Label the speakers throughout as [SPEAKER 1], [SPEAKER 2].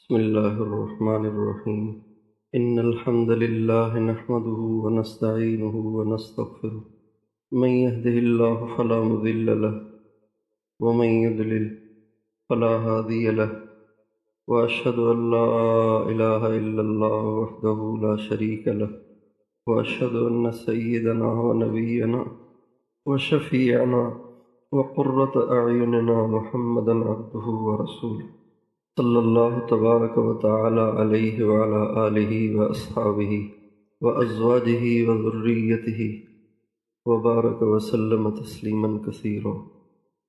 [SPEAKER 1] بسم الله الرحمن الرحيم إن الحمد لله نحمده ونستعينه ونستغفره من يهده الله فلا مضل له ومن يضلل فلا هادي له وأشهد أن لا إله إلا الله وحده لا شريك له وأشهد أن سيدنا ونبينا وشفيعنا وقرة أعيننا محمدا عبده ورسوله صلی اللہ تبارک و تعالی علیہ وعلی آلہ واصحابہ وازواجہ وذریتہ وبارک وسلم تسلیما کثیرا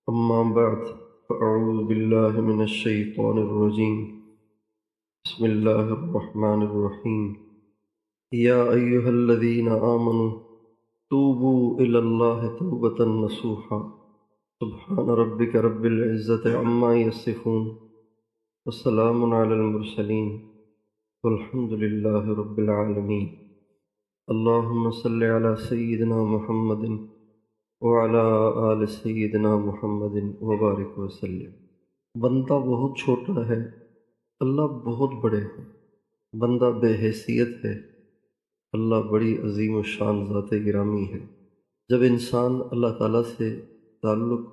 [SPEAKER 1] اما بعد فاعوذ باللہ من الشیطان الرجیم بسم اللہ الرحمن الرحیم یا ایہا الذین آمنوا توبوا الی اللہ توبۃ نصوحا سبحان ربک رب العزۃ عما یصفون والسلام علی المرسلین والحمد للہ رب العالمین اللہم صلی علی سیدنا محمد وعلی آل سیدنا محمد وبارک وسلم۔ بندہ بہت چھوٹا ہے، اللہ بہت بڑے ہیں۔ بندہ بے حیثیت ہے، اللہ بڑی عظیم الشان ذات گرامی ہے۔ جب انسان اللہ تعالیٰ سے تعلق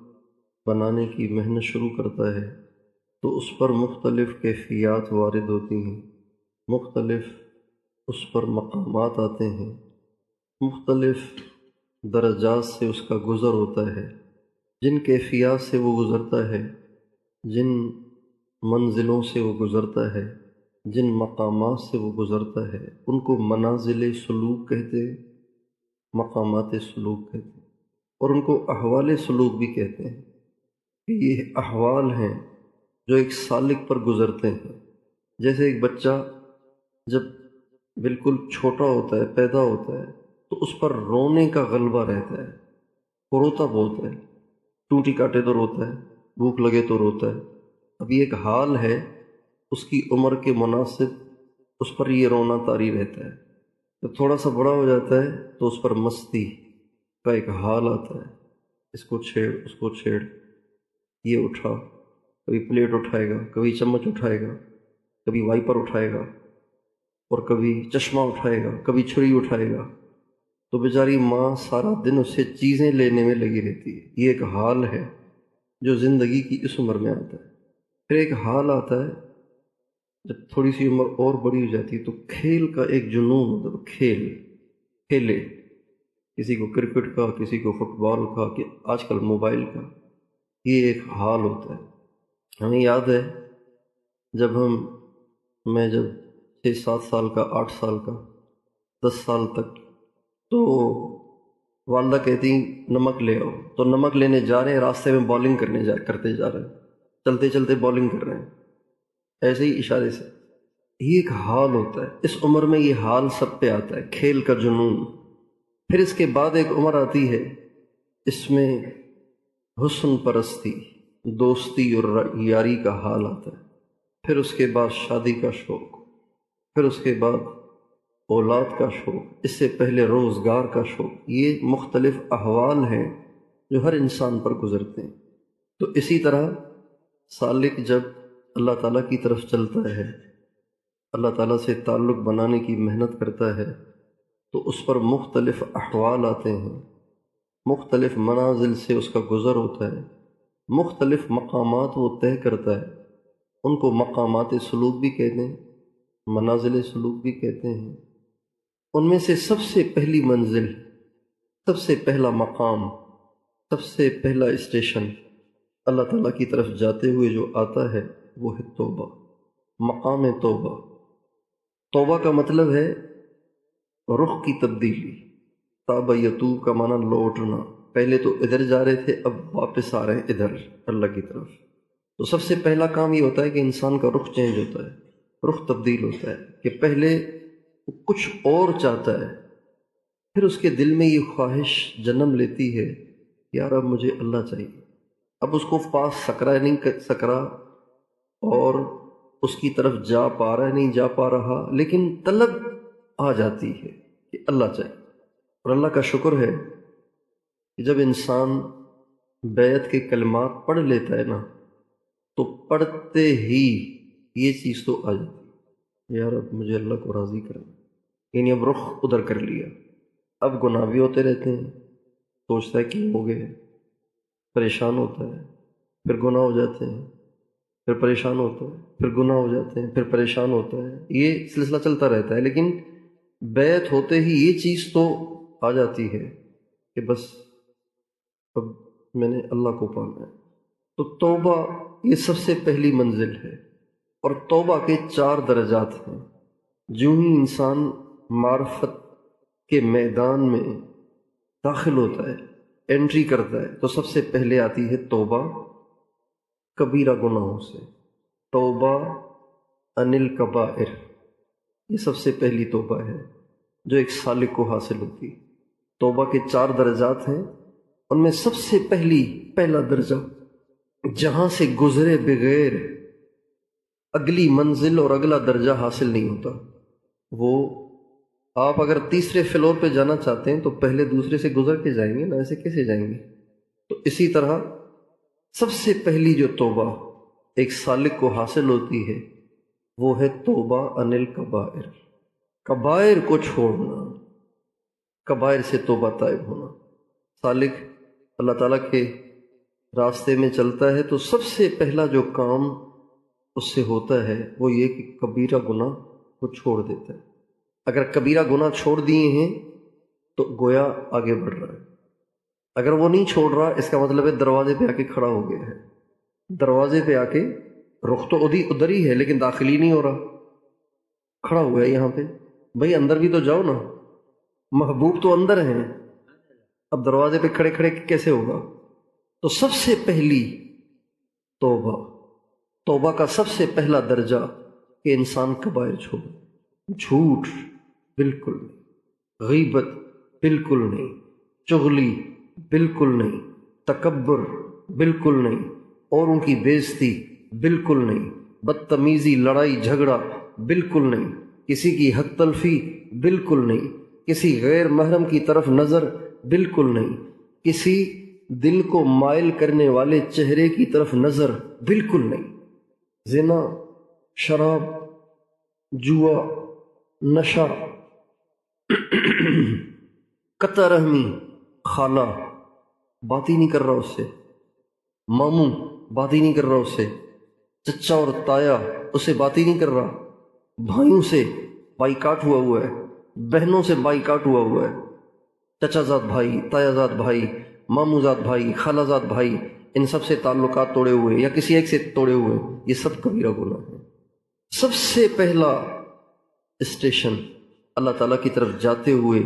[SPEAKER 1] بنانے کی محنت شروع کرتا ہے تو اس پر مختلف کیفیات وارد ہوتی ہیں، مختلف اس پر مقامات آتے ہیں، مختلف درجات سے اس کا گزر ہوتا ہے۔ جن کیفیات سے وہ گزرتا ہے، جن منزلوں سے وہ گزرتا ہے، جن مقامات سے وہ گزرتا ہے، ان کو منازل سلوک کہتے ہیں، مقامات سلوک کہتے ہیں، اور ان کو احوال سلوک بھی کہتے ہیں کہ یہ احوال ہیں جو ایک سالک پر گزرتے ہیں۔ جیسے ایک بچہ جب بالکل چھوٹا ہوتا ہے، پیدا ہوتا ہے، تو اس پر رونے کا غلبہ رہتا ہے، وہ روتا بہت ہے، ٹوٹی کاٹے تو روتا ہے، بھوک لگے تو روتا ہے۔ اب یہ ایک حال ہے، اس کی عمر کے مناسب اس پر یہ رونا طاری رہتا ہے۔ جب تھوڑا سا بڑا ہو جاتا ہے تو اس پر مستی کا ایک حال آتا ہے، اس کو چھیڑ، اس کو چھیڑ، یہ اٹھا، کبھی پلیٹ اٹھائے گا، کبھی چمچ اٹھائے گا، کبھی وائپر اٹھائے گا، اور کبھی چشمہ اٹھائے گا، کبھی چھری اٹھائے گا، تو بیچاری ماں سارا دن اس سے چیزیں لینے میں لگی رہتی ہے۔ یہ ایک حال ہے جو زندگی کی اس عمر میں آتا ہے۔ پھر ایک حال آتا ہے جب تھوڑی سی عمر اور بڑی ہو جاتی ہے تو کھیل کا ایک جنون ہوتا ہے، کھیلے، کسی کو کرکٹ کا، کسی کو فٹ بال کا، کہ آج کل موبائل کا، یہ ایک حال ہوتا ہے۔ ہمیں یاد ہے میں جب 6-7 سال کا، 8 سال کا، 10 سال تک، تو والدہ کہتی نمک لے آؤ، تو نمک لینے جا رہے ہیں، راستے میں بالنگ کرتے جا رہے ہیں، چلتے چلتے بالنگ کر رہے ہیں، ایسے ہی اشارے سے۔ یہ ایک حال ہوتا ہے، اس عمر میں یہ حال سب پہ آتا ہے، کھیل کا جنون۔ پھر اس کے بعد ایک عمر آتی ہے، اس میں حسن پرستی، دوستی اور یاری کا حال آتا ہے۔ پھر اس کے بعد شادی کا شوق، پھر اس کے بعد اولاد کا شوق، اس سے پہلے روزگار کا شوق۔ یہ مختلف احوال ہیں جو ہر انسان پر گزرتے ہیں۔ تو اسی طرح سالک جب اللہ تعالیٰ کی طرف چلتا ہے، اللہ تعالیٰ سے تعلق بنانے کی محنت کرتا ہے، تو اس پر مختلف احوال آتے ہیں، مختلف منازل سے اس کا گزر ہوتا ہے، مختلف مقامات وہ طے کرتا ہے۔ ان کو مقامات سلوک بھی کہتے ہیں، منازل سلوک بھی کہتے ہیں۔ ان میں سے سب سے پہلی منزل، سب سے پہلا مقام، سب سے پہلا اسٹیشن اللہ تعالیٰ کی طرف جاتے ہوئے جو آتا ہے وہ ہے توبہ، مقام توبہ۔ توبہ کا مطلب ہے رخ کی تبدیلی۔ تاب یتوب کا معنی لوٹنا، پہلے تو ادھر جا رہے تھے، اب واپس آ رہے ہیں ادھر اللہ کی طرف۔ تو سب سے پہلا کام یہ ہوتا ہے کہ انسان کا رخ چینج ہوتا ہے، رخ تبدیل ہوتا ہے، کہ پہلے وہ کچھ اور چاہتا ہے، پھر اس کے دل میں یہ خواہش جنم لیتی ہے، یار اب مجھے اللہ چاہیے۔ اب اس کو پاس نہیں سک رہا، اور اس کی طرف جا پا رہا ہے، نہیں جا پا رہا، لیکن طلب آ جاتی ہے کہ اللہ چاہیے۔ اور اللہ کا شکر ہے کہ جب انسان بیعت کے کلمات پڑھ لیتا ہے نا، تو پڑھتے ہی یہ چیز تو آ جاتی، یار اب مجھے اللہ کو راضی کرنا، یعنی اب رخ ادھر کر لیا، اب گناہ بھی ہوتے رہتے ہیں، سوچتا ہے کہ ہو گئے، پریشان ہوتا ہے، پھر گناہ ہو جاتے ہیں، پھر پریشان ہوتا ہے، پھر گناہ ہو جاتے ہیں، پھر پریشان ہوتا ہے، یہ سلسلہ چلتا رہتا ہے۔ لیکن بیعت ہوتے ہی یہ چیز تو آ جاتی ہے کہ بس اب میں نے اللہ کو پانا ہے۔ تو توبہ یہ سب سے پہلی منزل ہے، اور توبہ کے 4 درجات ہیں۔ جو ہی انسان معرفت کے میدان میں داخل ہوتا ہے، انٹری کرتا ہے، تو سب سے پہلے آتی ہے توبہ کبیرہ گناہوں سے، توبہ عن الکبائر، یہ سب سے پہلی توبہ ہے جو ایک سالک کو حاصل ہوتی ہے۔ توبہ کے 4 درجات ہیں، ان میں سب سے پہلا درجہ جہاں سے گزرے بغیر اگلی منزل اور اگلا درجہ حاصل نہیں ہوتا، وہ آپ اگر تیسرے فلور پہ جانا چاہتے ہیں تو پہلے دوسرے سے گزر کے جائیں گے نا، ایسے کیسے جائیں گے؟ تو اسی طرح سب سے پہلی جو توبہ ایک سالک کو حاصل ہوتی ہے وہ ہے توبہ عن الکبائر، کبائر کو چھوڑنا، کبائر سے توبہ طائب ہونا۔ سالک اللہ تعالیٰ کے راستے میں چلتا ہے تو سب سے پہلا جو کام اس سے ہوتا ہے وہ یہ کہ کبیرہ گناہ کو چھوڑ دیتا ہے۔ اگر کبیرہ گناہ چھوڑ دیے ہیں تو گویا آگے بڑھ رہا ہے، اگر وہ نہیں چھوڑ رہا اس کا مطلب ہے دروازے پہ آ کے کھڑا ہو گیا ہے، دروازے پہ آ کے رخ تو ادھر ہی ہے لیکن داخل ہی نہیں ہو رہا، کھڑا ہوا ہے یہاں پہ، بھائی اندر بھی تو جاؤ نا، محبوب تو اندر ہیں، اب دروازے پہ کھڑے کھڑے کیسے ہوگا؟ تو سب سے پہلی توبہ کا سب سے پہلا درجہ کہ انسان کبائر چھوڑے، جھوٹ بالکل نہیں، غیبت بالکل نہیں، چغلی بالکل نہیں، تکبر بالکل نہیں، اوروں کی بے عزتی بالکل نہیں، بدتمیزی لڑائی جھگڑا بالکل نہیں، کسی کی حق تلفی بالکل نہیں، کسی غیر محرم کی طرف نظر بالکل نہیں، کسی دل کو مائل کرنے والے چہرے کی طرف نظر بالکل نہیں، زنا، شراب، جوا، نشہ، قطع رحمی، خالہ بات ہی نہیں کر رہا اس سے، ماموں بات ہی نہیں کر رہا اس سے، چچا اور تایا اس سے بات ہی نہیں کر رہا، بھائیوں سے بائیکاٹ ہوا ہے، بہنوں سے بائیکاٹ ہوا ہے، چچا زاد بھائی، تایا زاد بھائی، ماموں زاد بھائی، خالہ زاد بھائی، ان سب سے تعلقات توڑے ہوئے یا کسی ایک سے توڑے ہوئے، یہ سب کبیرہ گناہ ہے۔ سب سے پہلا اسٹیشن اللہ تعالیٰ کی طرف جاتے ہوئے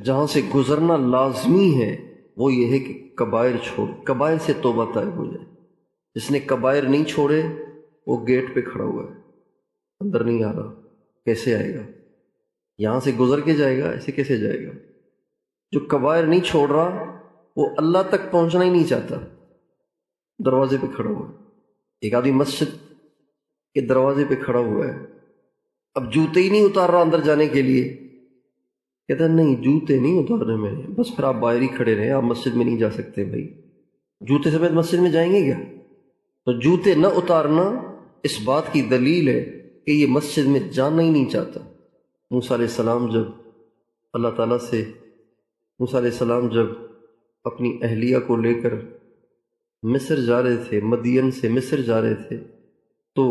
[SPEAKER 1] جہاں سے گزرنا لازمی ہے وہ یہ ہے کہ کبائر چھوڑ، کبائر سے توبہ طائب ہو جائے۔ جس نے کبائر نہیں چھوڑے وہ گیٹ پہ کھڑا ہوا ہے، اندر نہیں آ رہا، کیسے آئے گا؟ یہاں سے گزر کے جائے گا، ایسے کیسے جائے گا؟ جو کبائر نہیں چھوڑ رہا وہ اللہ تک پہنچنا ہی نہیں چاہتا، دروازے پہ کھڑا ہوا ہے۔ ایک آدمی مسجد کے دروازے پہ کھڑا ہوا ہے، اب جوتے ہی نہیں اتار رہا اندر جانے کے لیے، کہتا ہے نہیں جوتے نہیں اتارنے میں، بس پھر آپ باہر ہی کھڑے رہیں، آپ مسجد میں نہیں جا سکتے بھائی، جوتے سمیت مسجد میں جائیں گے کیا؟ تو جوتے نہ اتارنا اس بات کی دلیل ہے کہ یہ مسجد میں جانا ہی نہیں چاہتا۔ موسیٰ علیہ السلام جب اللہ تعالیٰ سے موسیٰ علیہ السلام جب اپنی اہلیہ کو لے کر مصر جا رہے تھے، مدین سے مصر جا رہے تھے، تو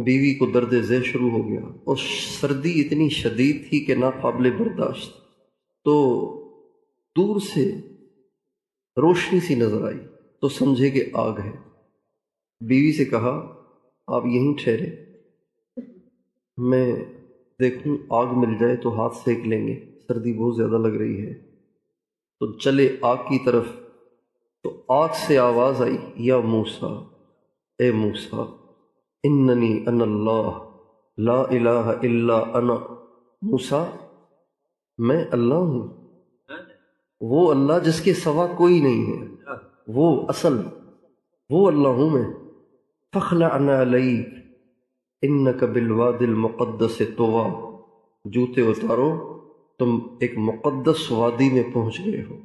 [SPEAKER 1] بیوی کو درد ذیل شروع ہو گیا اور سردی اتنی شدید تھی کہ ناقابل برداشت، تو دور سے روشنی سی نظر آئی تو سمجھے کہ آگ ہے۔ بیوی سے کہا آپ یہیں ٹھہرے، میں دیکھوں آگ مل جائے تو ہاتھ سیک لیں گے، سردی بہت زیادہ لگ رہی ہے۔ تو چلے آگ کی طرف، تو آگ سے آواز آئی یا موسیٰ، اے موسیٰ اننی انا اللہ لا الہ الا انا، موسیٰ میں اللہ ہوں، وہ اللہ جس کے سوا کوئی نہیں ہے، وہ اصل وہ اللہ ہوں میں، فاخلع نعلیک انک بالوادی المقدس طویٰ، جوتے اتارو تم ایک مقدس وادی میں پہنچ گئے ہو۔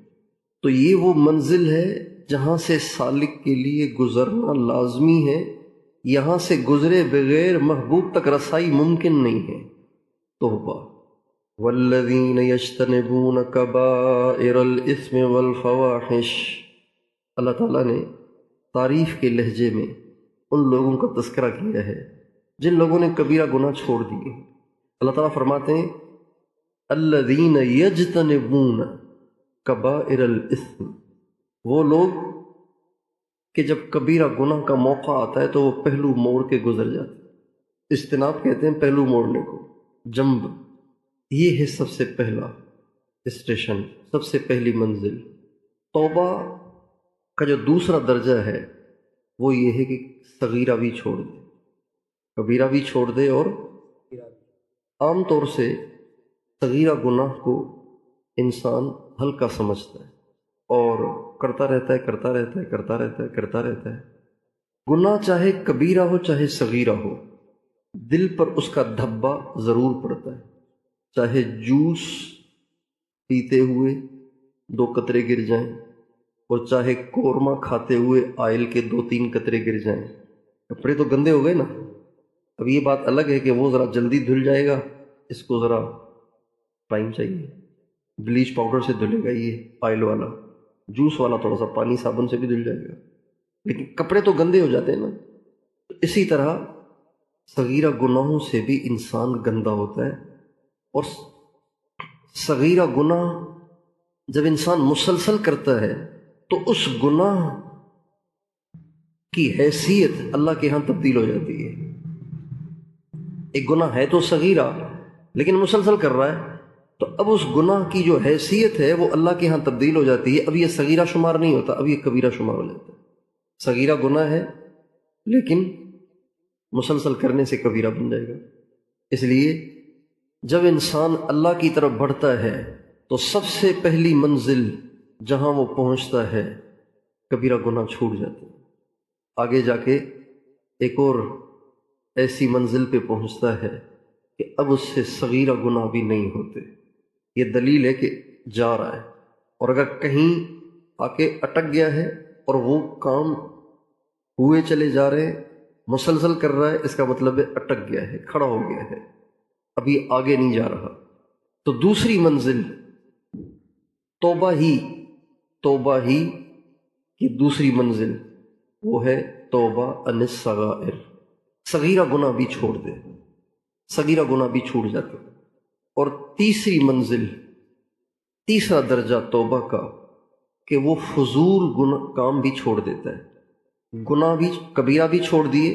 [SPEAKER 1] تو یہ وہ منزل ہے جہاں سے سالک کے لیے گزرنا لازمی ہے یہاں سے گزرے بغیر محبوب تک رسائی ممکن نہیں ہے۔ توبہ۔ والذین یجتنبون کبائر الاثم والفواحش، اللہ تعالیٰ نے تعریف کے لہجے میں ان لوگوں کا تذکرہ کیا ہے جن لوگوں نے کبیرہ گناہ چھوڑ دیے۔ اللہ تعالیٰ فرماتے ہیں الذین یجتنبون کبائر الاثم، وہ لوگ کہ جب کبیرہ گناہ کا موقع آتا ہے تو وہ پہلو موڑ کے گزر جاتے ہیں۔ اجتناب کہتے ہیں پہلو موڑنے کو، جنب۔ یہ ہے سب سے پہلا اسٹیشن، سب سے پہلی منزل۔ توبہ کا جو دوسرا درجہ ہے وہ یہ ہے کہ صغیرہ بھی چھوڑ دے، کبیرہ بھی چھوڑ دے۔ اور عام طور سے صغیرہ گناہ کو انسان ہلکا سمجھتا ہے اور کرتا رہتا ہے کرتا رہتا ہے کرتا رہتا ہے کرتا رہتا ہے۔ گناہ چاہے کبیرہ ہو چاہے صغیرہ ہو، دل پر اس کا دھبا ضرور پڑتا ہے۔ چاہے جوس پیتے ہوئے 2 قطرے گر جائیں اور چاہے قورمہ کھاتے ہوئے آئل کے 2-3 قطرے گر جائیں۔ کپڑے تو گندے ہو گئے نا، اب یہ بات الگ ہے کہ وہ ذرا جلدی دھل جائے گا، اس کو ذرا ٹائم چاہیے، بلیچ پاؤڈر سے دھلے گا، یہ آئل والا، جوس والا تھوڑا سا پانی صابن سے بھی دھل جائے گا، لیکن کپڑے تو گندے ہو جاتے ہیں نا۔ اسی طرح صغیرہ گناہوں سے بھی انسان گندا ہوتا ہے، اور صغیرہ گناہ جب انسان مسلسل کرتا ہے تو اس گناہ کی حیثیت اللہ کے ہاں تبدیل ہو جاتی ہے۔ ایک گناہ ہے تو صغیرہ لیکن مسلسل کر رہا ہے، تو اب اس گناہ کی جو حیثیت ہے وہ اللہ کے ہاں تبدیل ہو جاتی ہے۔ اب یہ صغیرہ شمار نہیں ہوتا، اب یہ کبیرہ شمار ہو جاتا ہے۔ صغیرہ گناہ ہے لیکن مسلسل کرنے سے کبیرہ بن جائے گا۔ اس لیے جب انسان اللہ کی طرف بڑھتا ہے تو سب سے پہلی منزل جہاں وہ پہنچتا ہے کبیرہ گناہ چھوٹ جاتے ہیں۔ آگے جا کے ایک اور ایسی منزل پہ پہنچتا ہے کہ اب اس سے صغیرہ گناہ بھی نہیں ہوتے۔ یہ دلیل ہے کہ جا رہا ہے، اور اگر کہیں آ کے اٹک گیا ہے اور وہ کام ہوئے چلے جا رہے ہیں، مسلسل کر رہا ہے، اس کا مطلب ہے اٹک گیا ہے، کھڑا ہو گیا ہے، ابھی آگے نہیں جا رہا۔ تو دوسری منزل توبہ ہی کی دوسری منزل وہ ہے توبہ عن الصغائر، صغیرہ گناہ بھی چھوڑ دے، صغیرہ گناہ بھی چھوٹ جاتے ہیں۔ اور تیسری منزل، تیسرا درجہ توبہ کا کہ وہ فضول کام بھی چھوڑ دیتا ہے۔ گناہ بھی، کبیرہ بھی چھوڑ دیے،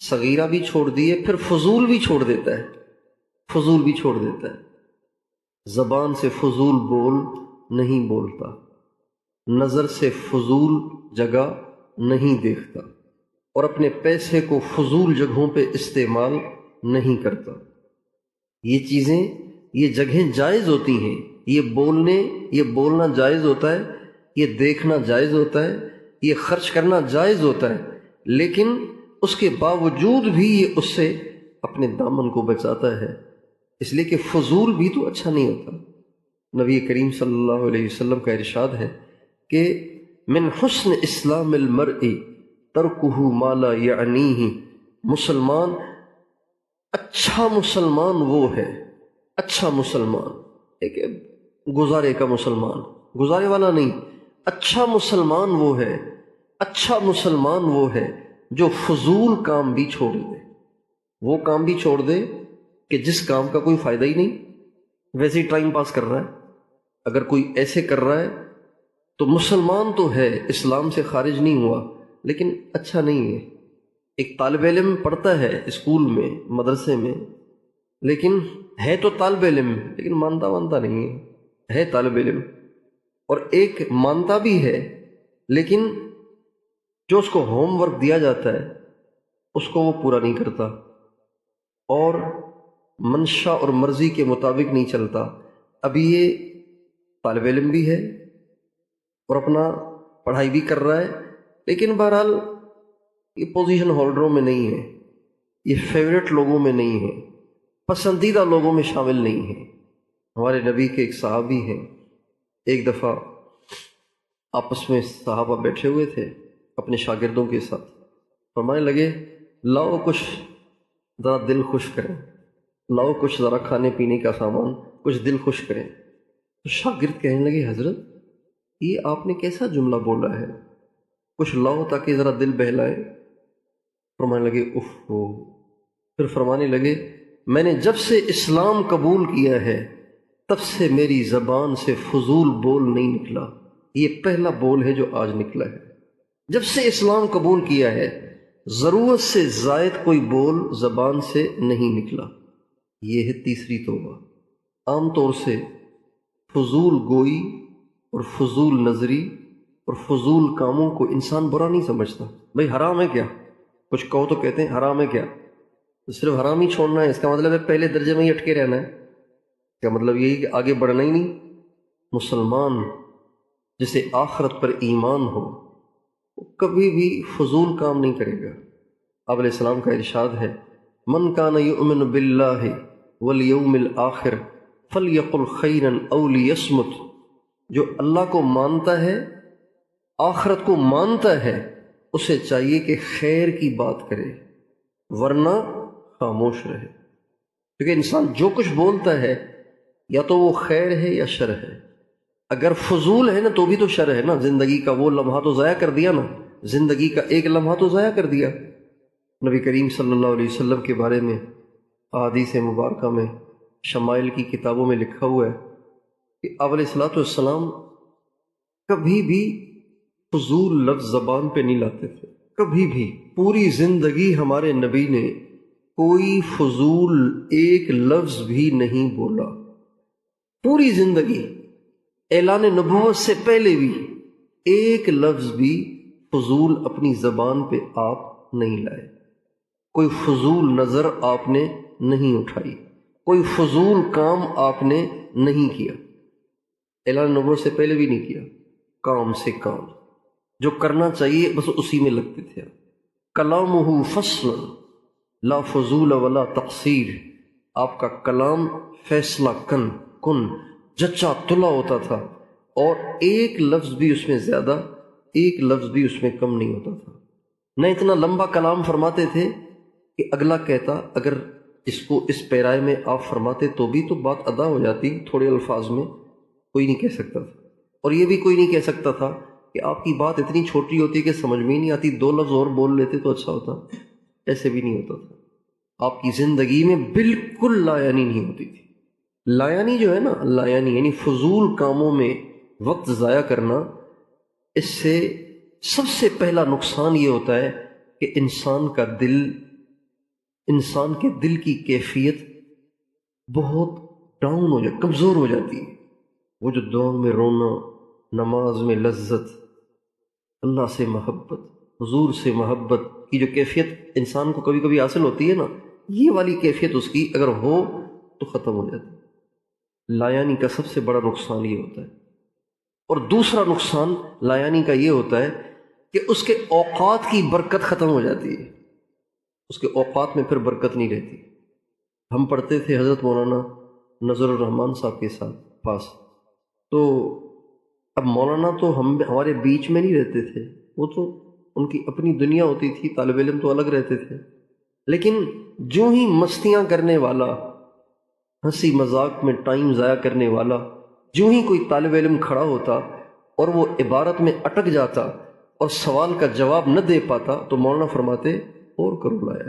[SPEAKER 1] صغیرہ بھی چھوڑ دیے، پھر فضول بھی چھوڑ دیتا ہے، فضول بھی چھوڑ دیتا ہے۔ زبان سے فضول بول نہیں بولتا، نظر سے فضول جگہ نہیں دیکھتا، اور اپنے پیسے کو فضول جگہوں پہ استعمال نہیں کرتا۔ یہ چیزیں، یہ جگہیں جائز ہوتی ہیں، یہ بولنا جائز ہوتا ہے، یہ دیکھنا جائز ہوتا ہے، یہ خرچ کرنا جائز ہوتا ہے، لیکن اس کے باوجود بھی یہ اس سے اپنے دامن کو بچاتا ہے، اس لیے کہ فضول بھی تو اچھا نہیں ہوتا۔ نبی کریم صلی اللہ علیہ وسلم کا ارشاد ہے کہ من حسن اسلام المرء ترکہ ما لا یعنیہ، مسلمان، اچھا مسلمان وہ ہے، اچھا مسلمان ایک گزارے کا مسلمان، گزارے والا نہیں، اچھا مسلمان وہ ہے، اچھا مسلمان وہ ہے جو فضول کام بھی چھوڑ دے، وہ کام بھی چھوڑ دے کہ جس کام کا کوئی فائدہ ہی نہیں، ویسے ہی ٹائم پاس کر رہا ہے۔ اگر کوئی ایسے کر رہا ہے تو مسلمان تو ہے، اسلام سے خارج نہیں ہوا، لیکن اچھا نہیں ہے۔ ایک طالب علم پڑھتا ہے اسکول میں، مدرسے میں، لیکن ہے تو طالب علم لیکن مانتا نہیں ہے طالب علم، اور ایک مانتا بھی ہے لیکن جو اس کو ہوم ورک دیا جاتا ہے اس کو وہ پورا نہیں کرتا، اور منشا اور مرضی کے مطابق نہیں چلتا۔ ابھی یہ طالب علم بھی ہے اور اپنا پڑھائی بھی کر رہا ہے، لیکن بہرحال یہ پوزیشن ہولڈروں میں نہیں ہے، یہ فیورٹ لوگوں میں نہیں ہے، پسندیدہ لوگوں میں شامل نہیں ہے۔ ہمارے نبی کے ایک صحابی ہیں، ایک دفعہ آپس میں صحابہ بیٹھے ہوئے تھے اپنے شاگردوں کے ساتھ، فرمانے لگے لاؤ کچھ ذرا دل خوش کریں، لاؤ کچھ ذرا کھانے پینے کا سامان، کچھ دل خوش کریں۔ تو شاگرد کہنے لگے حضرت یہ آپ نے کیسا جملہ بولا ہے، کچھ لاؤ تاکہ ذرا دل بہلائے؟ فرمانے لگے اف ہو۔ پھر فرمانے لگے میں نے جب سے اسلام قبول کیا ہے تب سے میری زبان سے فضول بول نہیں نکلا، یہ پہلا بول ہے جو آج نکلا ہے۔ جب سے اسلام قبول کیا ہے ضرورت سے زائد کوئی بول زبان سے نہیں نکلا، یہ ہے تیسری توبہ۔ عام طور سے فضول گوئی اور فضول نظری اور فضول کاموں کو انسان برا نہیں سمجھتا، بھئی حرام ہے کیا، کچھ کہو تو کہتے ہیں حرام ہے کیا، تو صرف حرام ہی چھوڑنا ہے، اس کا مطلب ہے پہلے درجے میں ہی اٹکے رہنا ہے، کیا مطلب یہی کہ آگے بڑھنا ہی نہیں؟ مسلمان جسے آخرت پر ایمان ہو وہ کبھی بھی فضول کام نہیں کرے گا۔ آپ علیہ السلام کا ارشاد ہے من کان یؤمن باللہ والیوم الآخر فلیقل خیرا او لیصمت، جو اللہ کو مانتا ہے، آخرت کو مانتا ہے، اسے چاہیے کہ خیر کی بات کرے ورنہ خاموش رہے، کیونکہ انسان جو کچھ بولتا ہے یا تو وہ خیر ہے یا شر ہے۔ اگر فضول ہے نا تو بھی تو شر ہے نا، زندگی کا وہ لمحہ تو ضائع کر دیا نا، زندگی کا ایک لمحہ تو ضائع کر دیا۔ نبی کریم صلی اللہ علیہ وسلم کے بارے میں احادیث مبارکہ میں شمائل کی کتابوں میں لکھا ہوا ہے کہ آپ علیہ والسلام کبھی بھی فضول لفظ زبان پہ نہیں لاتے تھے، کبھی بھی۔ پوری زندگی ہمارے نبی نے کوئی فضول ایک لفظ بھی نہیں بولا، پوری زندگی اعلان نبوت سے پہلے بھی ایک لفظ بھی فضول اپنی زبان پہ آپ نہیں لائے، کوئی فضول نظر آپ نے نہیں اٹھائی، کوئی فضول کام آپ نے نہیں کیا، اعلان نبوت سے پہلے بھی نہیں کیا۔ کام سے کام جو کرنا چاہیے بس اسی میں لگتے تھے۔ کلامہ فصل لا فضول ولا تقصیر، آپ کا کلام فیصلہ کن جچا تلا ہوتا تھا، اور ایک لفظ بھی اس میں زیادہ، ایک لفظ بھی اس میں کم نہیں ہوتا تھا۔ نہ اتنا لمبا کلام فرماتے تھے کہ اگلا کہتا اگر اس کو اس پیرائے میں آپ فرماتے تو بھی تو بات ادا ہو جاتی، تھوڑے الفاظ میں کوئی نہیں کہہ سکتا تھا۔ اور یہ بھی کوئی نہیں کہہ سکتا تھا کہ آپ کی بات اتنی چھوٹی ہوتی کہ سمجھ میں ہی نہیں آتی، دو لفظ اور بول لیتے تو اچھا ہوتا، ایسے بھی نہیں ہوتا تھا۔ آپ کی زندگی میں بالکل لایانی نہیں ہوتی تھی۔ لایانی جو ہے نا، لایانی یعنی فضول کاموں میں وقت ضائع کرنا، اس سے سب سے پہلا نقصان یہ ہوتا ہے کہ انسان کا دل، انسان کے دل کی کیفیت بہت ڈاؤن ہو جاتی، کمزور ہو جاتی ہے۔ وہ جو دعاؤں میں رونا، نماز میں لذت، اللہ سے محبت، حضور سے محبت کی جو کیفیت انسان کو کبھی کبھی حاصل ہوتی ہے نا، یہ والی کیفیت اس کی اگر ہو تو ختم ہو جاتی ہے۔ لایانی کا سب سے بڑا نقصان یہ ہوتا ہے۔ اور دوسرا نقصان لایانی کا یہ ہوتا ہے کہ اس کے اوقات کی برکت ختم ہو جاتی ہے، اس کے اوقات میں پھر برکت نہیں رہتی۔ ہم پڑھتے تھے حضرت مولانا نظر الرحمان صاحب کے ساتھ پاس، تو اب مولانا تو ہمارے بیچ میں نہیں رہتے تھے، وہ تو ان کی اپنی دنیا ہوتی تھی، طالب علم تو الگ رہتے تھے، لیکن جو ہی مستیاں کرنے والا، ہنسی مذاق میں ٹائم ضائع کرنے والا، جو ہی کوئی طالب علم کھڑا ہوتا اور وہ عبارت میں اٹک جاتا اور سوال کا جواب نہ دے پاتا تو مولانا فرماتے اور کرو لایا،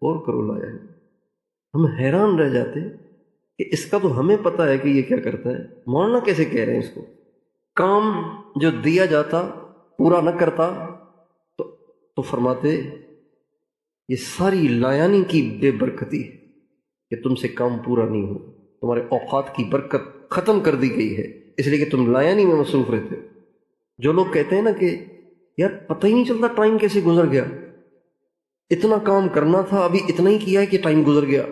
[SPEAKER 1] اور کرو لایا۔ ہم حیران رہ جاتے کہ اس کا تو ہمیں پتہ ہے کہ یہ کیا کرتا ہے، مولانا کیسے کہہ رہے ہیں اس کو؟ کام جو دیا جاتا پورا نہ کرتا تو فرماتے یہ ساری لایانی کی بے برکتی ہے کہ تم سے کام پورا نہیں ہو، تمہارے اوقات کی برکت ختم کر دی گئی ہے اس لیے کہ تم لایانی میں مصروف رہتے ہو۔ جو لوگ کہتے ہیں نا کہ یار پتہ ہی نہیں چلتا ٹائم کیسے گزر گیا، اتنا کام کرنا تھا ابھی اتنا ہی کیا ہے کہ ٹائم گزر گیا،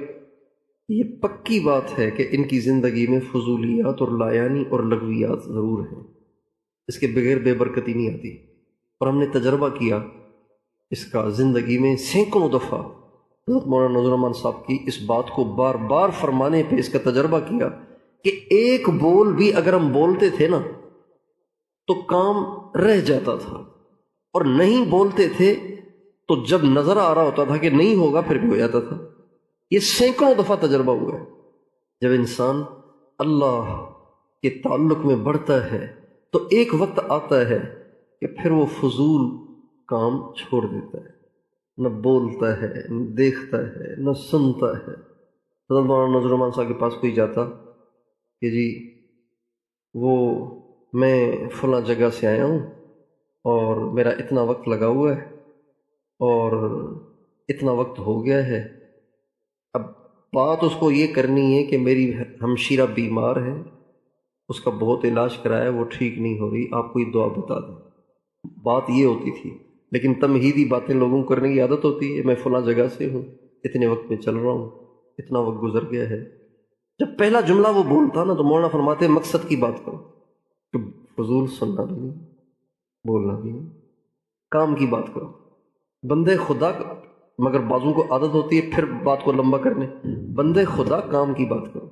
[SPEAKER 1] یہ پکی بات ہے کہ ان کی زندگی میں فضولیات اور لایانی اور لغویات ضرور ہیں، اس کے بغیر بے برکتی نہیں آتی۔ اور ہم نے تجربہ کیا اس کا زندگی میں سینکڑوں دفعہ، حضرت مولانا نظر الرحمان صاحب کی اس بات کو بار بار فرمانے پہ اس کا تجربہ کیا کہ ایک بول بھی اگر ہم بولتے تھے نا تو کام رہ جاتا تھا، اور نہیں بولتے تھے تو جب نظر آ رہا ہوتا تھا کہ نہیں ہوگا پھر بھی ہو جاتا تھا۔ یہ سینکڑوں دفعہ تجربہ ہوا ہے۔ جب انسان اللہ کے تعلق میں بڑھتا ہے تو ایک وقت آتا ہے کہ پھر وہ فضول کام چھوڑ دیتا ہے، نہ بولتا ہے، نہ دیکھتا ہے، نہ سنتا ہے۔ حضرت مولانا نذر الرحمن صاحب کے پاس کوئی جاتا کہ جی وہ میں فلاں جگہ سے آیا ہوں اور میرا اتنا وقت لگا ہوا ہے اور اتنا وقت ہو گیا ہے، اب بات اس کو یہ کرنی ہے کہ میری ہمشیرہ بیمار ہے، اس کا بہت علاج کرایا، وہ ٹھیک نہیں ہو رہی، آپ کوئی دعا بتا دیں۔ بات یہ ہوتی تھی، لیکن تمہیدی باتیں لوگوں کو کرنے کی عادت ہوتی ہے، میں فلاں جگہ سے ہوں، اتنے وقت میں چل رہا ہوں، اتنا وقت گزر گیا ہے۔ جب پہلا جملہ وہ بولتا نا تو مولانا فرماتے مقصد کی بات کرو، کہ فضول سننا بھی نہیں، بولنا بھی نہیں، کام کی بات کرو۔ بندے خدا مگر بعضوں کو عادت ہوتی ہے پھر بات کو لمبا کرنے، بندے خدا کام کی بات کرو۔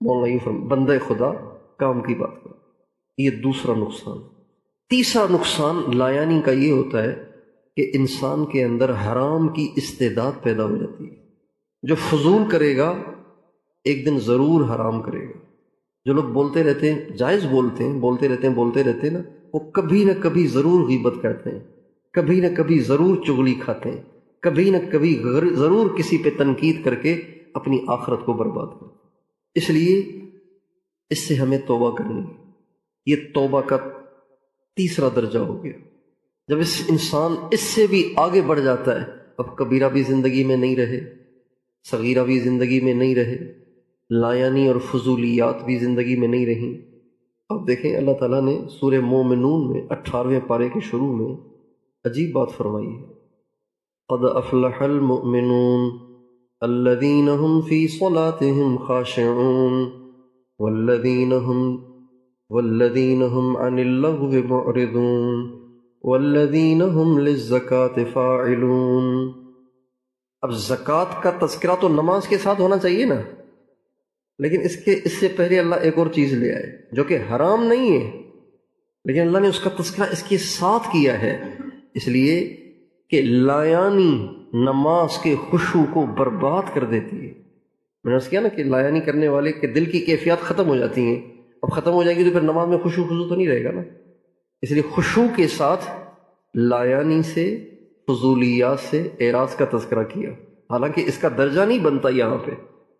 [SPEAKER 1] مولانا یہ فرماتے بندے خدا کام کی بات کرو۔ یہ دوسرا نقصان۔ تیسرا نقصان لایانی کا یہ ہوتا ہے کہ انسان کے اندر حرام کی استعداد پیدا ہو جاتی ہے۔ جو فضول کرے گا ایک دن ضرور حرام کرے گا۔ جو لوگ بولتے رہتے ہیں، جائز بولتے ہیں، بولتے رہتے ہیں نا، وہ کبھی نہ کبھی ضرور غیبت کرتے ہیں، کبھی نہ کبھی ضرور چغلی کھاتے ہیں، کبھی نہ کبھی ضرور کسی پہ تنقید کر کے اپنی آخرت کو برباد کرتے ہیں۔ اس لیے اس سے ہمیں توبہ کرنی ہے۔ یہ توبہ کا تیسرا درجہ ہو گیا۔ جب اس انسان اس سے بھی آگے بڑھ جاتا ہے، اب کبیرہ بھی زندگی میں نہیں رہے، صغیرہ بھی زندگی میں نہیں رہے، لایانی اور فضولیات بھی زندگی میں نہیں رہیں۔ اب دیکھیں اللہ تعالیٰ نے سورہ مومنون میں 18ویں پارے کے شروع میں عجیب بات فرمائی ہے، قد افلح المؤمنون الذین هم فی صلاتهم خاشعون والذین هم عن اللغو معرضون والذین هم للزکاة فاعلون۔ اب زکوٰۃ کا تذکرہ تو نماز کے ساتھ ہونا چاہیے نا، لیکن اس سے پہلے اللہ ایک اور چیز لے آئے جو کہ حرام نہیں ہے، لیکن اللہ نے اس کا تذکرہ اس کے ساتھ کیا ہے، اس لیے کہ لایانی نماز کے خشوع کو برباد کر دیتی ہے۔ میں نے عرض کیا نا کہ لایانی کرنے والے کے دل کی کیفیات ختم ہو جاتی ہیں، اب ختم ہو جائے گی تو پھر نماز میں خشوع تو نہیں رہے گا نا۔ اس لیے خشوع کے ساتھ لایانی سے، فضولیات سے اعراض کا تذکرہ کیا، حالانکہ اس کا درجہ نہیں بنتا یہاں پہ،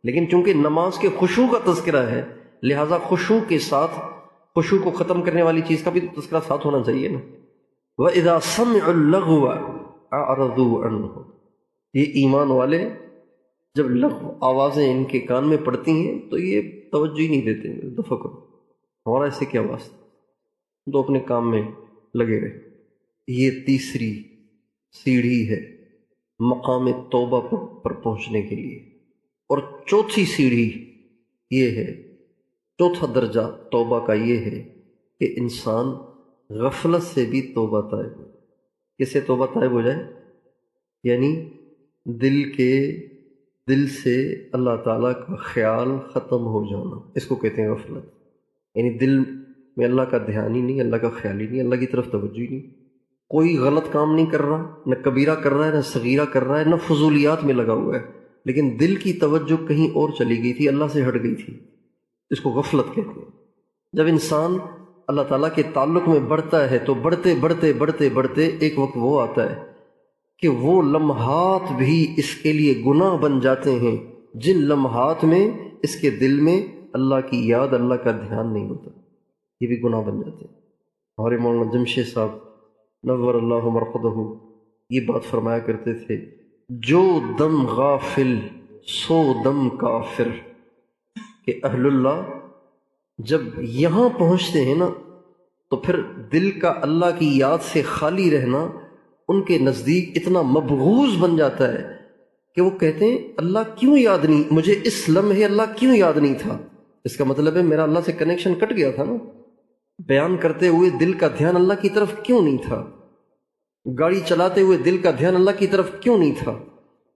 [SPEAKER 1] لیکن چونکہ نماز کے خشوع کا تذکرہ ہے لہٰذا خشوع کے ساتھ خشوع کو ختم کرنے والی چیز کا بھی تو تذکرہ ساتھ ہونا چاہیے نا۔ وَإِذَا سَمِعُوا اللَّغْوَ أَعْرَضُوا عَنْهُ۔ یہ ایمان والے جب لغو آوازیں ان کے کان میں پڑتی ہیں تو یہ توجہ ہی نہیں دیتے، دفع کرو، ہمارا اس سے کیا واسطہ، تو اپنے کام میں لگے رہے۔ یہ تیسری سیڑھی ہے مقام توبہ پر پہنچنے کے لیے، اور چوتھی سیڑھی یہ ہے، چوتھا درجہ توبہ کا یہ ہے کہ انسان غفلت سے بھی توبہ طائب ہو۔ کس سے توبہ طائب ہو جائے؟ یعنی دل سے اللہ تعالیٰ کا خیال ختم ہو جانا، اس کو کہتے ہیں غفلت۔ یعنی دل میں اللہ کا دھیان ہی نہیں، اللہ کا خیال ہی نہیں، اللہ کی طرف توجہ ہی نہیں، کوئی غلط کام نہیں کر رہا، نہ کبیرہ کر رہا ہے، نہ صغیرہ کر رہا ہے، نہ فضولیات میں لگا ہوا ہے، لیکن دل کی توجہ کہیں اور چلی گئی تھی، اللہ سے ہٹ گئی تھی، اس کو غفلت کہتے ہیں۔ جب انسان اللہ تعالیٰ کے تعلق میں بڑھتا ہے تو بڑھتے بڑھتے بڑھتے بڑھتے ایک وقت وہ آتا ہے کہ وہ لمحات بھی اس کے لیے گناہ بن جاتے ہیں جن لمحات میں اس کے دل میں اللہ کی یاد، اللہ کا دھیان نہیں ہوتا، یہ بھی گناہ بن جاتے ہیں۔ ہمارے مولانا جمشید صاحب نور اللہ مرقدہ یہ بات فرمایا کرتے تھے، جو دم غافل سو دم کافر، کہ اہل اللہ جب یہاں پہنچتے ہیں نا تو پھر دل کا اللہ کی یاد سے خالی رہنا ان کے نزدیک اتنا مبغوض بن جاتا ہے کہ وہ کہتے ہیں اللہ کیوں یاد نہیں، مجھے اس لمحے اللہ کیوں یاد نہیں تھا۔ اس کا مطلب ہے میرا اللہ سے کنیکشن کٹ گیا تھا نا، بیان کرتے ہوئے دل کا دھیان اللہ کی طرف کیوں نہیں تھا، گاڑی چلاتے ہوئے دل کا دھیان اللہ کی طرف کیوں نہیں تھا،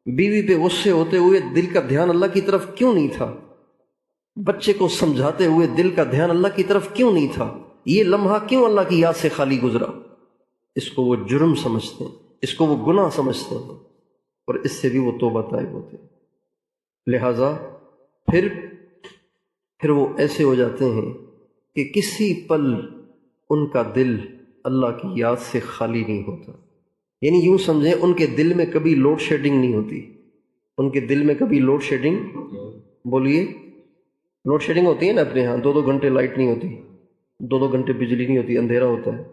[SPEAKER 1] بیوی پہ غصے ہوتے ہوئے دل کا دھیان اللہ کی طرف کیوں نہیں تھا، بچے کو سمجھاتے ہوئے دل کا دھیان اللہ کی طرف کیوں نہیں تھا، یہ لمحہ کیوں اللہ کی یاد سے خالی گزرا۔ اس کو وہ جرم سمجھتے ہیں، اس کو وہ گناہ سمجھتے ہیں اور اس سے بھی وہ توبہ طائب ہوتے ہیں۔ لہٰذا پھر وہ ایسے ہو جاتے ہیں کہ کسی پل ان کا دل اللہ کی یاد سے خالی نہیں ہوتا۔ یعنی یوں سمجھیں ان کے دل میں کبھی لوڈ شیڈنگ نہیں ہوتی، ان کے دل میں کبھی لوڈ شیڈنگ، بولیے، لوڈ شیڈنگ ہوتی ہے نا اپنے ہاں، 2 گھنٹے لائٹ نہیں ہوتی، 2 گھنٹے بجلی نہیں ہوتی، اندھیرا ہوتا ہے۔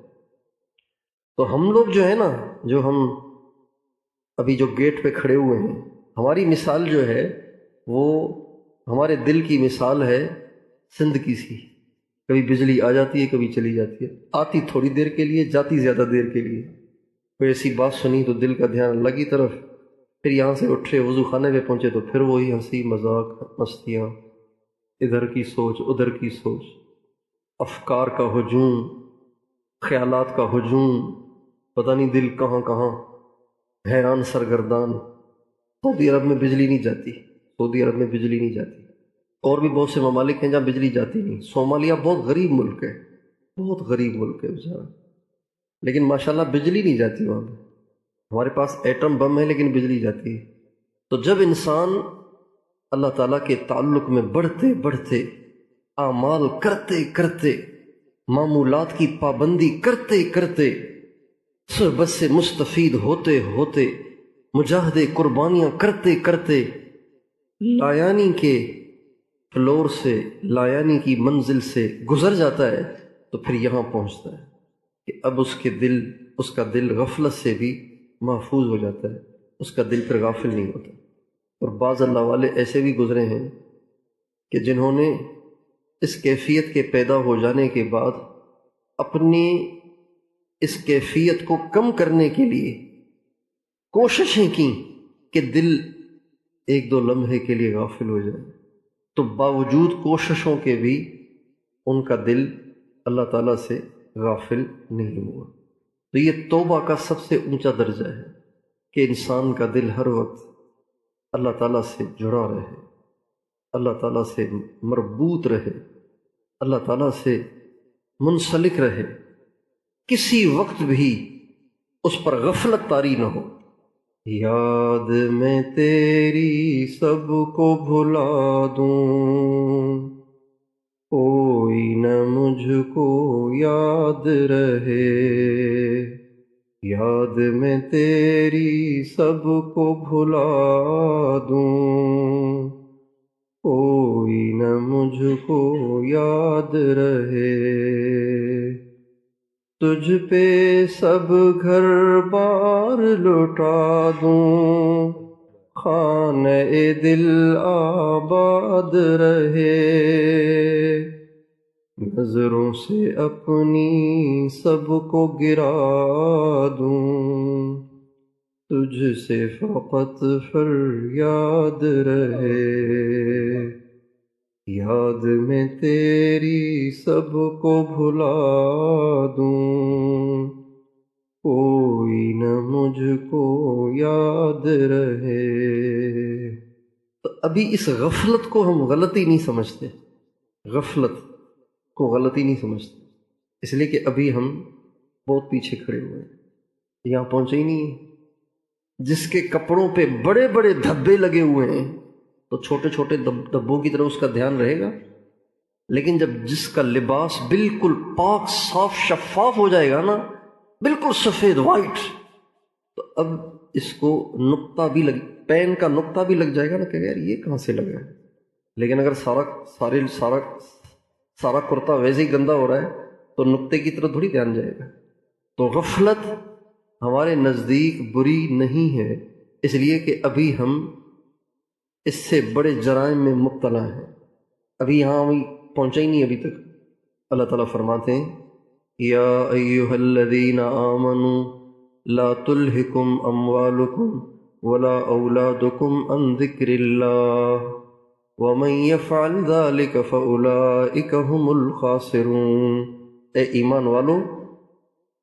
[SPEAKER 1] تو ہم لوگ جو ہے نا، جو ہم ابھی جو گیٹ پہ کھڑے ہوئے ہیں، ہماری مثال جو ہے وہ ہمارے دل کی مثال ہے سندھ کی سی۔ کبھی بجلی آ جاتی ہے، کبھی چلی جاتی ہے، آتی تھوڑی دیر کے لیے، جاتی زیادہ دیر کے لیے۔ کوئی ایسی بات سنی تو دل کا دھیان اللہ کی طرف، پھر یہاں سے اٹھے وضو خانے پہ پہنچے تو پھر وہی ہنسی مذاق مستیاں، ادھر کی سوچ ادھر کی سوچ، افکار کا ہجوم، خیالات کا ہجوم، پتہ نہیں دل کہاں کہاں، حیران سرگردان۔ سعودی عرب میں بجلی نہیں جاتی، سعودی عرب میں بجلی نہیں جاتی، اور بھی بہت سے ممالک ہیں جہاں بجلی جاتی نہیں۔ صومالیہ بہت غریب ملک ہے، بہت غریب ملک ہے بیچارہ، لیکن ماشاءاللہ بجلی نہیں جاتی وہاں پہ۔ ہمارے پاس ایٹم بم ہے لیکن بجلی جاتی ہے۔ تو جب انسان اللہ تعالیٰ کے تعلق میں بڑھتے بڑھتے، اعمال کرتے کرتے، معمولات کی پابندی کرتے کرتے، صحبت سے مستفید ہوتے ہوتے، مجاہدے قربانیاں کرتے کرتے، لایانی کے فلور سے، لایانی کی منزل سے گزر جاتا ہے، تو پھر یہاں پہنچتا ہے کہ اب اس کا دل غفلت سے بھی محفوظ ہو جاتا ہے، اس کا دل پھر غافل نہیں ہوتا۔ اور بعض اللہ والے ایسے بھی گزرے ہیں کہ جنہوں نے اس کیفیت کے پیدا ہو جانے کے بعد اپنی اس کیفیت کو کم کرنے کے لیے کوششیں کی کہ دل 1-2 لمحے کے لیے غافل ہو جائے، تو باوجود کوششوں کے بھی ان کا دل اللہ تعالیٰ سے غافل نہیں ہوا۔ تو یہ توبہ کا سب سے اونچا درجہ ہے کہ انسان کا دل ہر وقت اللہ تعالیٰ سے جڑا رہے، اللہ تعالیٰ سے مربوط رہے، اللہ تعالیٰ سے منسلک رہے، کسی وقت بھی اس پر غفلت طاری نہ ہو۔ یاد میں تیری سب کو بھلا دوں، کوئی نہ مجھ کو یاد رہے، یاد میں تیری سب کو بھلا دوں، کوئی نہ مجھ کو یاد رہے، تجھ پہ سب گھر بار لٹا دوں، خانہ دل آباد رہے، نظروں سے اپنی سب کو گرا دوں، تجھ سے فقط فریاد رہے، یاد میں تیری سب کو بھلا دوں، کوئی نہ مجھ کو یاد رہے۔ تو ابھی اس غفلت کو ہم غلطی نہیں سمجھتے، غفلت کو غلطی نہیں سمجھتے، اس لیے کہ ابھی ہم بہت پیچھے کھڑے ہوئے ہیں، یہاں پہنچے ہی نہیں ہیں۔ جس کے کپڑوں پہ بڑے بڑے دھبے لگے ہوئے ہیں تو چھوٹے چھوٹے دھبوں کی طرح اس کا دھیان رہے گا، لیکن جب جس کا لباس بالکل پاک صاف شفاف ہو جائے گا نا، بالکل سفید وائٹ، تو اب اس کو نقطہ بھی پین کا نقطہ بھی لگ جائے گا نا کہ یار یہ کہاں سے لگا ہے۔ لیکن اگر سارا کرتا ویسے ہی گندا ہو رہا ہے تو نقطے کی طرف تھوڑی دھیان جائے گا۔ تو غفلت ہمارے نزدیک بری نہیں ہے، اس لیے کہ ابھی ہم اس سے بڑے جرائم میں مبتلا ہیں، ابھی یہاں ہم پہنچا ہی نہیں ابھی تک۔ اللہ تعالیٰ فرماتے ہیں یا ایھا الذین آمنوا لا تلہکم اموالکم ولا اولادکم عن ذکر اللہ ومن یفعل ذلک فاولئک ھم الخاسرون۔ اے ایمان والو،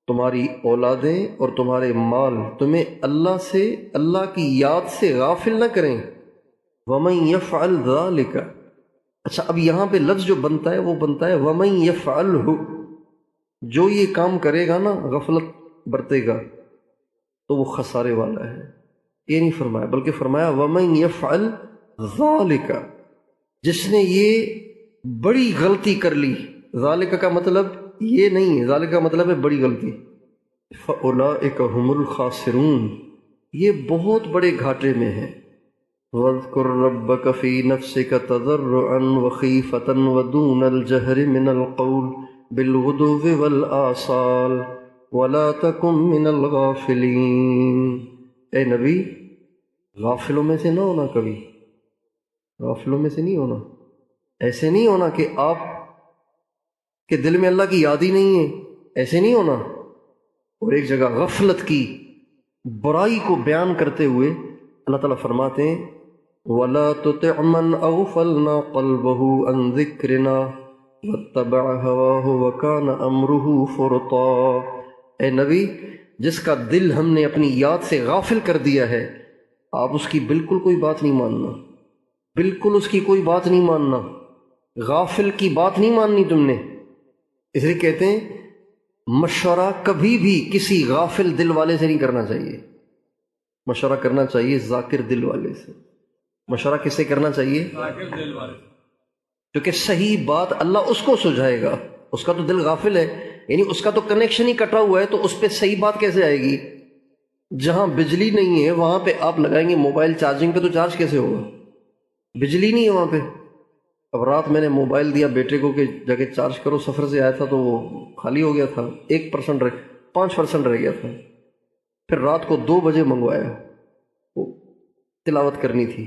[SPEAKER 1] تمہاری اولادیں اور تمہارے مال تمہیں اللہ کی یاد سے غافل نہ کریں۔ وَمَن يَفْعَلْ ذَلِكَ، اچھا اب یہاں پہ لفظ جو بنتا ہے وہ بنتا ہے وَمَن يَفْعَلْهُ، جو یہ کام کرے گا نا، غفلت برتے گا، تو وہ خسارے والا ہے. یہ نہیں فرمایا، بلکہ فرمایا وَمَن يَفْعَلْ ذَلِكَ، جس نے یہ بڑی غلطی کر لی. ذالک کا مطلب یہ نہیں ہے، ذالک کا مطلب ہے بڑی غلطی. فَأُولَئِكَ هُمُ الْخَاسِرُونَ، یہ بہت بڑے گھاٹے میں ہیں. وَاذْكُرْ رَبَّكَ فِي نَفْسِكَ تَضَرُّعًا وَخِيفَةً وَدُونَ الْجَهْرِ مِنَ الْقَوْلِ بِالْغُدُوِّ وَالْآصَالِ وَلَا تَكُن مِّنَ الْغَافِلِينَ. اے نبی، غافلوں میں سے نہ ہونا، کبھی غافلوں میں سے نہیں ہونا. ایسے نہیں ہونا کہ آپ کے دل میں اللہ کی یاد ہی نہیں ہے، ایسے نہیں ہونا. اور ایک جگہ غفلت کی برائی کو بیان کرتے ہوئے اللہ تعالیٰ فرماتے ہیں وَلَا تُطِعْ مَنْ أَغْفَلْنَا قَلْبَهُ عَنْ ذِكْرِنَا وَاتَّبَعَ هَوَاهُ وَكَانَ أَمْرُهُ فُرُطًا. اے نبی، جس کا دل ہم نے اپنی یاد سے غافل کر دیا ہے، آپ اس کی بالکل کوئی بات نہیں ماننا، بالکل اس کی کوئی بات نہیں ماننا، غافل کی بات نہیں ماننی تم نے. اس لیے کہتے ہیں مشورہ کبھی بھی کسی غافل دل والے سے نہیں کرنا چاہیے. مشورہ کرنا چاہیے ذاکر دل والے سے. مشورہ کس سے کرنا چاہیے؟ ذاکر دل والے سے، کیونکہ صحیح بات اللہ اس کو سجھائے گا. اس کا تو دل غافل ہے، یعنی اس کا تو کنیکشن ہی کٹا ہوا ہے، تو اس پہ صحیح بات کیسے آئے گی؟ جہاں بجلی نہیں ہے وہاں پہ آپ لگائیں گے موبائل چارجنگ پہ، تو چارج کیسے ہوگا؟ بجلی نہیں ہے وہاں پہ. اب رات میں نے موبائل دیا بیٹے کو کہ جگہ چارج کرو، سفر سے آیا تھا تو وہ خالی ہو گیا تھا، 5% رہ گیا تھا. پھر رات کو 2 بجے منگوایا، وہ تلاوت کرنی تھی،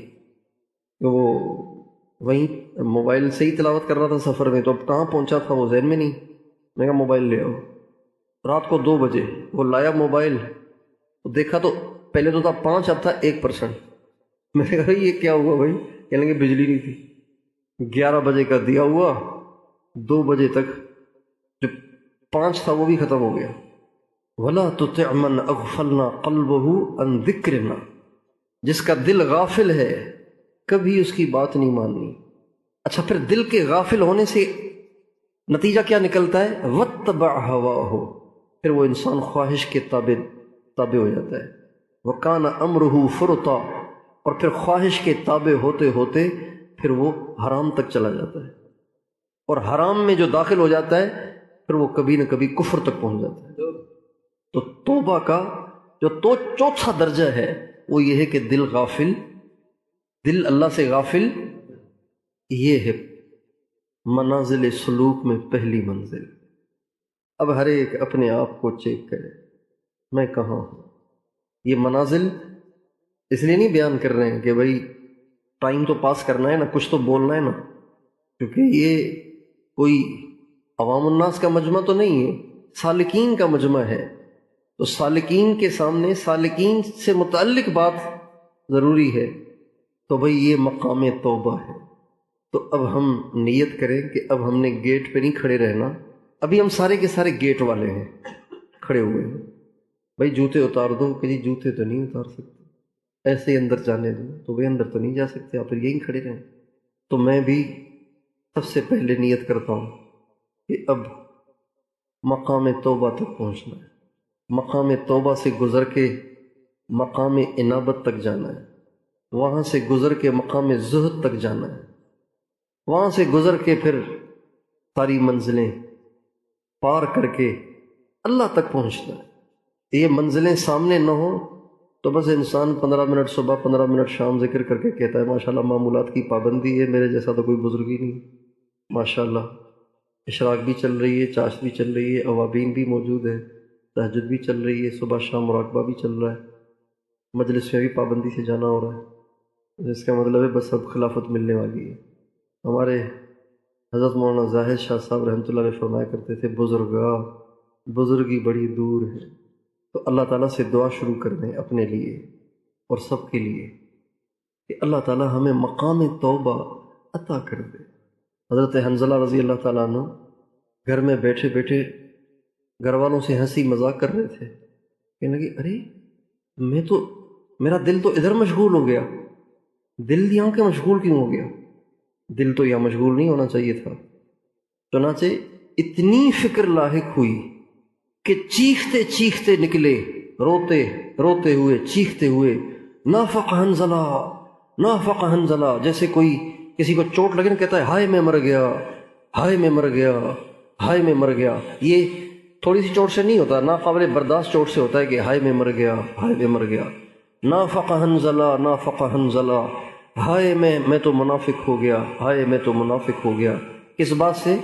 [SPEAKER 1] تو وہ وہیں موبائل سے ہی تلاوت کر رہا تھا سفر میں. تو اب کہاں پہنچا تھا وہ ذہن میں نہیں. میں کہا موبائل لے آؤ. رات کو 2 بجے وہ لایا موبائل، تو دیکھا تو پہلے تو تھا 5، اب تھا 1%. میں نے کہا یہ کیا ہوا بھائی؟ کہنے لگے بجلی نہیں تھی. 11 بجے کا دیا ہوا، 2 بجے تک جو 5 تھا وہ بھی ختم ہو گیا. وَلَا تُطِعْ مَنْ أَغْفَلْنَا قَلْبَهُ عَنْ ذِكْرِنَا، جس کا دل غافل ہے کبھی اس کی بات نہیں ماننی. اچھا، پھر دل کے غافل ہونے سے نتیجہ کیا نکلتا ہے؟ وَاتَّبَعَ هَوَاهُ، پھر وہ انسان خواہش کے تابع ہو جاتا ہے. وَكَانَ أَمْرُهُ فُرُطًا، اور پھر خواہش کے تابع ہوتے ہوتے پھر وہ حرام تک چلا جاتا ہے. اور حرام میں جو داخل ہو جاتا ہے پھر وہ کبھی نہ کبھی کفر تک پہنچ جاتا ہے. تو توبہ کا جو چوتھا درجہ ہے وہ یہ ہے کہ دل غافل، دل اللہ سے غافل. یہ ہے منازل سلوک میں پہلی منزل. اب ہر ایک اپنے آپ کو چیک کرے، میں کہاں ہوں. یہ منازل اس لیے نہیں بیان کر رہے ہیں کہ بھائی ٹائم تو پاس کرنا ہے نا، کچھ تو بولنا ہے نا، کیونکہ یہ کوئی عوام الناس کا مجمع تو نہیں ہے، سالکین کا مجمع ہے. تو سالکین کے سامنے سالکین سے متعلق بات ضروری ہے. تو بھئی یہ مقام توبہ ہے. تو اب ہم نیت کریں کہ اب ہم نے گیٹ پہ نہیں کھڑے رہنا. ابھی ہم سارے کے سارے گیٹ والے ہیں، کھڑے ہوئے ہیں. بھئی جوتے اتار دو، کہ جی جوتے تو نہیں اتار سکتے، ایسے اندر جانے دو. تو بھئی اندر تو نہیں جا سکتے، آپ یہیں کھڑے رہیں. تو میں بھی سب سے پہلے نیت کرتا ہوں کہ اب مقام توبہ تک پہنچنا ہے. مقام توبہ سے گزر کے مقام انابت تک جانا ہے، وہاں سے گزر کے مقام زہد تک جانا ہے، وہاں سے گزر کے پھر ساری منزلیں پار کر کے اللہ تک پہنچنا ہے. یہ منزلیں سامنے نہ ہوں تو بس انسان 15 منٹ صبح 15 منٹ شام ذکر کر کے کہتا ہے ماشاءاللہ معمولات کی پابندی ہے، میرے جیسا تو کوئی بزرگ ہی نہیں. ماشاءاللہ اشراق بھی چل رہی ہے، چاشت بھی چل رہی ہے، اوابین بھی موجود ہے، تہجد بھی چل رہی ہے، صبح شام مراقبہ بھی چل رہا ہے، مجلس میں بھی پابندی سے جانا ہو رہا ہے. جس کا مطلب ہے بس اب خلافت ملنے والی ہے. ہمارے حضرت مولانا زاہد شاہ صاحب رحمۃ اللہ علیہ فرمایا کرتے تھے بزرگی بڑی دور ہے. تو اللہ تعالیٰ سے دعا شروع کر دیں اپنے لیے اور سب کے لیے کہ اللہ تعالیٰ ہمیں مقام توبہ عطا کر دے. حضرت حنظلہ رضی اللہ تعالیٰ عنہ گھر میں بیٹھے بیٹھے گھر والوں سے ہنسی مذاق کر رہے تھے. کہنے لگے ارے میرا دل تو ادھر مشغول ہو گیا، دل یہاں کے مشغول کیوں ہو گیا؟ دل تو یہاں مشغول نہیں ہونا چاہیے تھا. چنانچہ اتنی فکر لاحق ہوئی کہ چیختے چیختے نکلے روتے روتے ہوئے چیختے ہوئے نافق حنظلہ نافق حنظلہ، جیسے کوئی کسی کو چوٹ لگے نا کہتا ہے ہائے میں مر گیا، ہائے میں مر گیا، ہائے میں مر گیا۔ یہ تھوڑی سی چوٹ سے نہیں ہوتا، ناقابل برداشت چوٹ سے ہوتا ہے کہ ہائے میں مر گیا، ہائے میں مر گیا۔ نافق حنظلہ نافق حنظلہ، ہائے میں تو منافق ہو گیا، ہائے میں تو منافق ہو گیا۔ کس بات سے؟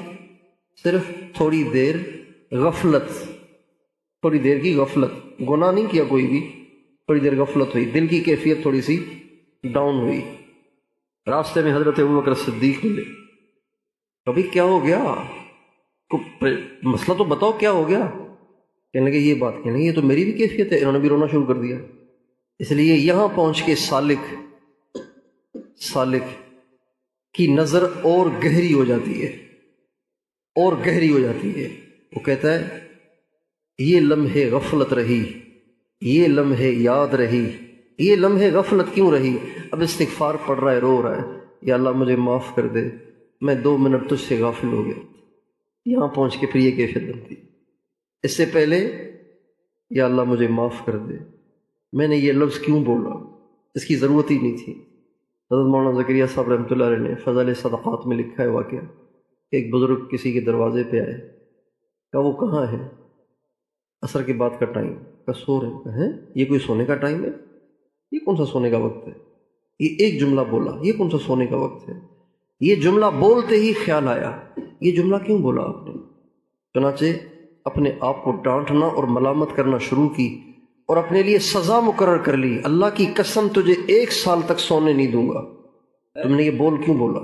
[SPEAKER 1] صرف تھوڑی دیر غفلت، تھوڑی دیر کی غفلت، گناہ نہیں کیا کوئی بھی، تھوڑی دیر غفلت ہوئی، دل کی کیفیت تھوڑی سی ڈاؤن ہوئی۔ راستے میں حضرت ابوبکر صدیق ملے، کبھی کیا ہو گیا، مسئلہ تو بتاؤ کیا ہو گیا؟ کہنے لگے یہ بات، کہنے لگے یہ تو میری بھی کیفیت ہے۔ انہوں نے بھی رونا شروع کر دیا۔ اس لیے یہاں پہنچ کے سالک کی نظر اور گہری ہو جاتی ہے، اور گہری ہو جاتی ہے۔ وہ کہتا ہے یہ لمحے غفلت رہی، یہ لمحے یاد رہی، یہ لمحے غفلت کیوں رہی؟ اب استغفار پڑھ رہا ہے، رو رہا ہے، یا اللہ مجھے معاف کر دے، میں 2 منٹ تجھ سے غافل ہو گیا۔ یہاں پہنچ کے پھر یہ کیفیت بنتی۔ اس سے پہلے یا اللہ مجھے معاف کر دے، میں نے یہ لفظ کیوں بولا، اس کی ضرورت ہی نہیں تھی۔ حضرت مولانا زکریا صاحب رحمۃ اللہ علیہ نے فضائل صدقات میں لکھا ہے واقعہ کہ ایک بزرگ کسی کے دروازے پہ آئے، کہا وہ کہاں ہے؟ عصر کے بعد کا ٹائم، کا سو رہے ہیں، یہ کوئی سونے کا ٹائم ہے؟ یہ کون سا سونے کا وقت ہے؟ یہ ایک جملہ بولا، یہ کون سا سونے کا وقت ہے؟ یہ جملہ بولتے ہی خیال آیا، یہ جملہ کیوں بولا آپ نے؟ چنانچہ اپنے آپ کو ڈانٹنا اور ملامت کرنا شروع کی، اور اپنے لیے سزا مقرر کر لی، اللہ کی قسم تجھے 1 سال تک سونے نہیں دوں گا۔ تم نے یہ بول کیوں بولا؟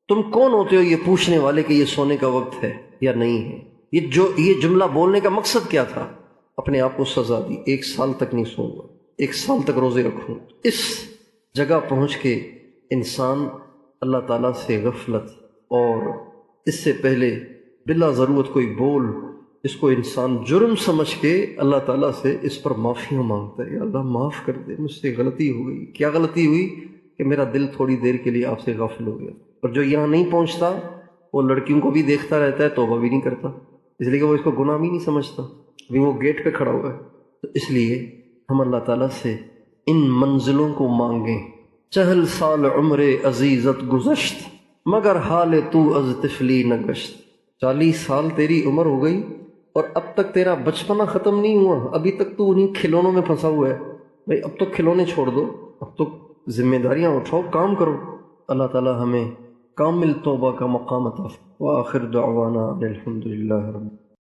[SPEAKER 1] تم کون ہوتے ہو یہ پوچھنے والے کہ یہ سونے کا وقت ہے یا نہیں ہے؟ یہ جملہ بولنے کا مقصد کیا تھا؟ اپنے آپ کو سزا دی، 1 سال تک نہیں سوؤں گا، 1 سال تک روزے رکھوں۔ اس جگہ پہنچ کے انسان اللہ تعالیٰ سے غفلت، اور اس سے پہلے بلا ضرورت کوئی بول، اس کو انسان جرم سمجھ کے اللہ تعالیٰ سے اس پر معافیاں مانگتا ہے، یا اللہ معاف کر دے، مجھ سے غلطی ہو گئی۔ کیا غلطی ہوئی؟ کہ میرا دل تھوڑی دیر کے لیے آپ سے غافل ہو گیا۔ اور جو یہاں نہیں پہنچتا وہ لڑکیوں کو بھی دیکھتا رہتا ہے، توبہ بھی نہیں کرتا، اس لیے کہ وہ اس کو گناہ بھی نہیں سمجھتا، ابھی وہ گیٹ پہ کھڑا ہوا ہے۔ تو اس لیے ہم اللہ تعالیٰ سے ان منزلوں کو مانگیں۔ 40 سال عمر عزیزت گزشت، مگر حال تو از طفلی نہ گشت۔ 40 سال تیری عمر ہو گئی اور اب تک تیرا بچپنا ختم نہیں ہوا، ابھی تک تو انہیں کھلونوں میں پھنسا ہوا ہے۔ بھائی اب تو کھلونے چھوڑ دو، اب تو ذمہ داریاں اٹھاؤ، کام کرو۔ اللہ تعالیٰ ہمیں کامل توبہ کا مقام عطا فرمائے۔ وآخر دعوانا الحمد للہ رب